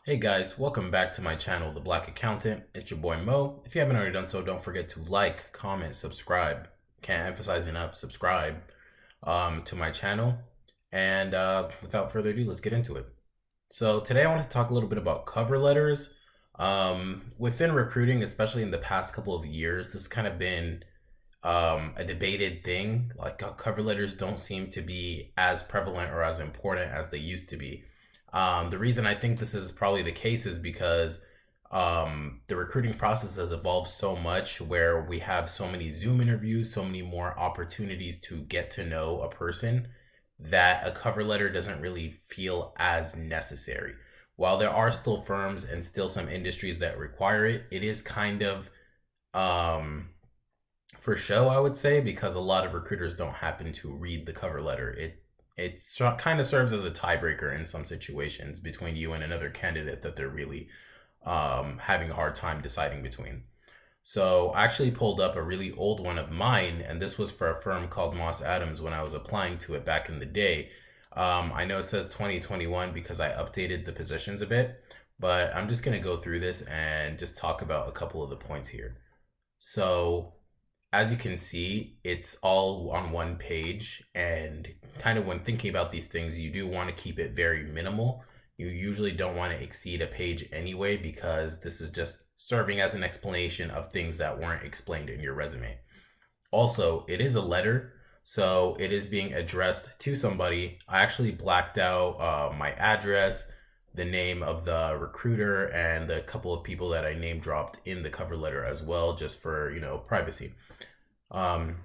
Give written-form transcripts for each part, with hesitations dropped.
Hey guys, welcome back to my channel, The Black Accountant. It's your boy Mo. If you haven't already done so, don't forget to like, comment, subscribe. Can't emphasize enough, subscribe to my channel. And without further ado, let's get into it. So today I want to talk a little bit about cover letters. Within recruiting, especially in the past couple of years, this has kind of been a debated thing. Like cover letters don't seem to be as prevalent or as important as they used to be. The reason I think this is probably the case is because the recruiting process has evolved so much where we have so many Zoom interviews, so many more opportunities to get to know a person that a cover letter doesn't really feel as necessary. While there are still firms and still some industries that require it, it is kind of um, for show, I would say, because a lot of recruiters don't happen to read the cover letter. It kind of serves as a tiebreaker in some situations between you and another candidate that they're really having a hard time deciding between. So I actually pulled up a really old one of mine, and this was for a firm called Moss Adams when I was applying to it back in the day. I know it says 2021 because I updated the positions a bit, but I'm just going to go through this and just talk about a couple of the points here. So as you can see, it's all on one page. And kind of when thinking about these things, you do want to keep it very minimal. You usually don't want to exceed a page anyway, because this is just serving as an explanation of things that weren't explained in your resume. Also, it is a letter, so it is being addressed to somebody. I actually blacked out my address, the name of the recruiter, and a couple of people that I name dropped in the cover letter as well, just for privacy. Um,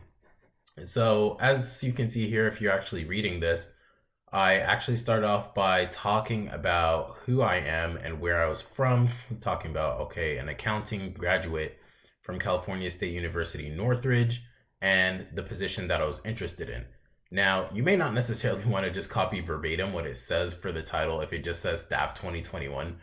so as you can see here, if you're actually reading this, I actually start off by talking about who I am and where I was from. I'm talking about, okay, an accounting graduate from California State University, Northridge, and the position that I was interested in. Now, you may not necessarily want to just copy verbatim what it says for the title if it just says staff 2021.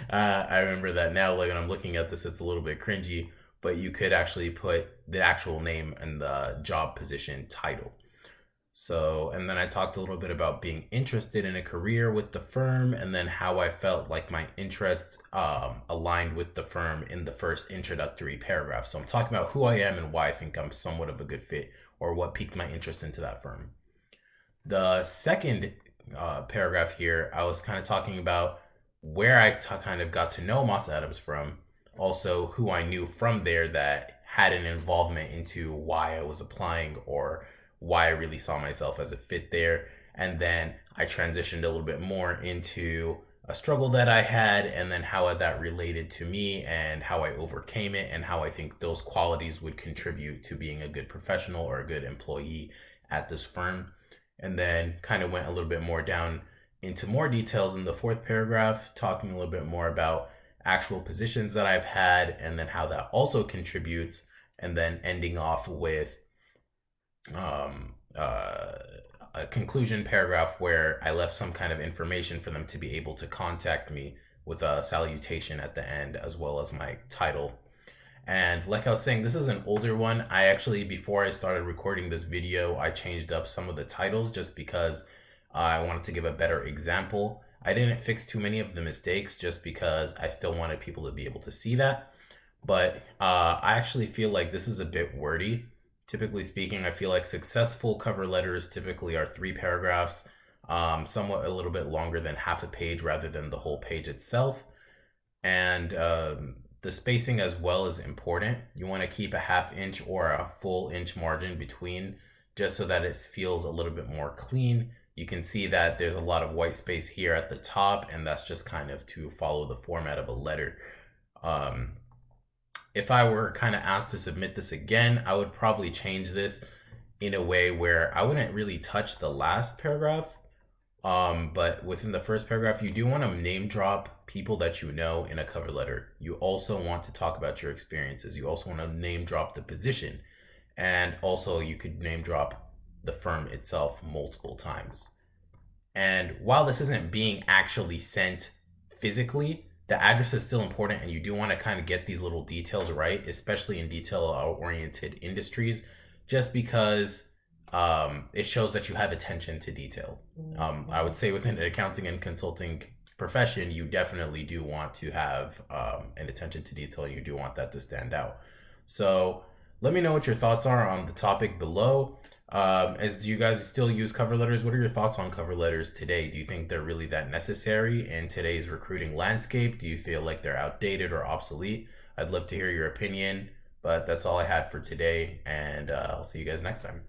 I remember that now, like when I'm looking at this, it's a little bit cringy, but you could actually put the actual name and the job position title. So, and then I talked a little bit about being interested in a career with the firm, and then how I felt like my interest aligned with the firm in the first introductory paragraph. So I'm talking about who I am and why I think I'm somewhat of a good fit, or what piqued my interest into that firm. The second paragraph here, I was kind of talking about where kind of got to know Moss Adams from, also who I knew from there that had an involvement into why I was applying, or why I really saw myself as a fit there. And then I transitioned a little bit more into a struggle that I had, and then how that related to me and how I overcame it, and how I think those qualities would contribute to being a good professional or a good employee at this firm. And then kind of went a little bit more down into more details in the fourth paragraph, talking a little bit more about actual positions that I've had, and then how that also contributes, and then ending off with um, uh, a conclusion paragraph where I left some kind of information for them to be able to contact me, with a salutation at the end, as well as my title. And like I was saying, this is an older one. I actually, before I started recording this video, I changed up some of the titles just because I wanted to give a better example. I didn't fix too many of the mistakes just because I still wanted people to be able to see that. But I actually feel like this is a bit wordy. Typically speaking, I feel like successful cover letters typically are 3 paragraphs, somewhat a little bit longer than half a page rather than the whole page itself. And the spacing as well is important. You want to keep a ½ inch or a full inch margin between, just so that it feels a little bit more clean. You can see that there's a lot of white space here at the top, and that's just kind of to follow the format of a letter. If I were kind of asked to submit this again, I would probably change this in a way where I wouldn't really touch the last paragraph. But within the first paragraph, you do want to name drop people that you know in a cover letter. You also want to talk about your experiences. You also want to name drop the position. And also you could name drop the firm itself multiple times. And while this isn't being actually sent physically, the address is still important, and you do want to kind of get these little details right, especially in detail oriented industries, just because it shows that you have attention to detail. I would say within accounting and consulting profession, you definitely do want to have an attention to detail. You do want that to stand out. So let me know what your thoughts are on the topic below. As do you guys still use cover letters? What are your thoughts on cover letters today? Do you think they're really that necessary in today's recruiting landscape? Do you feel like they're outdated or obsolete? I'd love to hear your opinion, but that's all I had for today, and I'll see you guys next time.